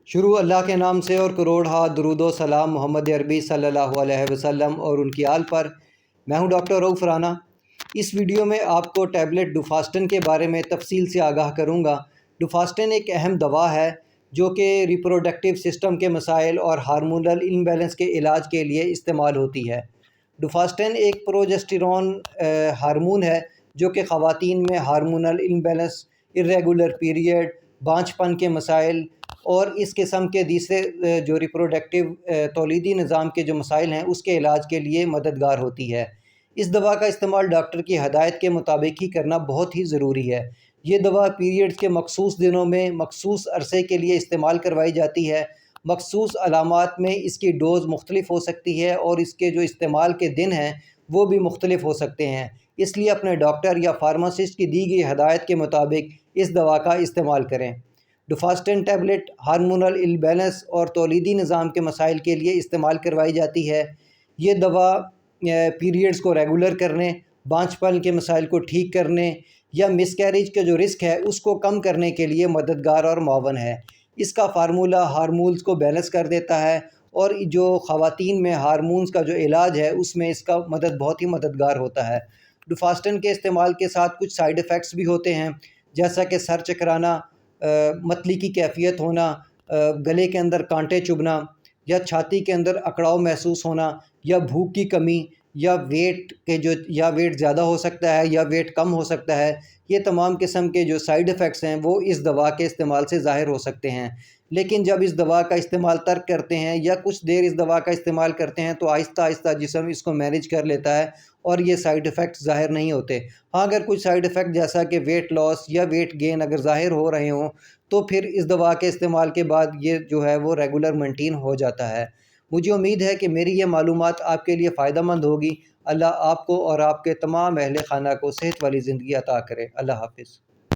شروع اللہ کے نام سے اور کروڑ ہاتھ درود و سلام محمد عربی صلی اللہ علیہ وسلم اور ان کی آل پر۔ میں ہوں ڈاکٹر رؤف رانا۔ اس ویڈیو میں آپ کو ٹیبلٹ ڈوفاسٹن کے بارے میں تفصیل سے آگاہ کروں گا۔ ڈوفاسٹن ایک اہم دوا ہے جو کہ ریپروڈکٹیو سسٹم کے مسائل اور ہارمونل امبیلنس کے علاج کے لیے استعمال ہوتی ہے۔ ڈوفاسٹن ایک پروجسٹیرون ہارمون ہے جو کہ خواتین میں ہارمونل امبیلنس، irregular پیریڈ، بانجھ پن کے مسائل اور اس قسم کے دوسرے جو ریپروڈکٹیو تولیدی نظام کے جو مسائل ہیں اس کے علاج کے لیے مددگار ہوتی ہے۔ اس دوا کا استعمال ڈاکٹر کی ہدایت کے مطابق ہی کرنا بہت ہی ضروری ہے۔ یہ دوا پیریڈز کے مخصوص دنوں میں مخصوص عرصے کے لیے استعمال کروائی جاتی ہے۔ مخصوص علامات میں اس کی ڈوز مختلف ہو سکتی ہے اور اس کے جو استعمال کے دن ہیں وہ بھی مختلف ہو سکتے ہیں، اس لیے اپنے ڈاکٹر یا فارماسسٹ کی دی گئی ہدایت کے مطابق اس دوا کا استعمال کریں۔ ڈوفاسٹن ٹیبلٹ ہارمونل امبیلنس اور تولیدی نظام کے مسائل کے لیے استعمال کروائی جاتی ہے۔ یہ دوا پیریڈز کو ریگولر کرنے، بانجھ پن کے مسائل کو ٹھیک کرنے یا مس کیریج کا جو رسک ہے اس کو کم کرنے کے لیے مددگار اور معاون ہے۔ اس کا فارمولہ ہارمونز کو بیلنس کر دیتا ہے اور جو خواتین میں ہارمونز کا جو علاج ہے اس میں اس کا بہت ہی مددگار ہوتا ہے۔ ڈوفاسٹن کے استعمال کے ساتھ کچھ سائیڈ ایفیکٹس بھی ہوتے ہیں، جیسا کہ سر چکرانا، متلی کی کیفیت ہونا، گلے کے اندر کانٹے چبھنا یا چھاتی کے اندر اکڑاؤ محسوس ہونا یا بھوک کی کمی یا ویٹ زیادہ ہو سکتا ہے یا ویٹ کم ہو سکتا ہے۔ یہ تمام قسم کے جو سائیڈ ایفیکٹس ہیں وہ اس دوا کے استعمال سے ظاہر ہو سکتے ہیں، لیکن جب اس دوا کا استعمال ترک کرتے ہیں یا کچھ دیر اس دوا کا استعمال کرتے ہیں تو آہستہ آہستہ جسم اس کو مینیج کر لیتا ہے اور یہ سائیڈ ایفیکٹس ظاہر نہیں ہوتے۔ ہاں، اگر کچھ سائیڈ ایفیکٹ جیسا کہ ویٹ لاس یا ویٹ گین اگر ظاہر ہو رہے ہوں تو پھر اس دوا کے استعمال کے بعد یہ جو ہے وہ ریگولر مینٹین ہو جاتا ہے۔ مجھے امید ہے کہ میری یہ معلومات آپ کے لیے فائدہ مند ہوگی۔ اللہ آپ کو اور آپ کے تمام اہل خانہ کو صحت والی زندگی عطا کرے۔ اللہ حافظ۔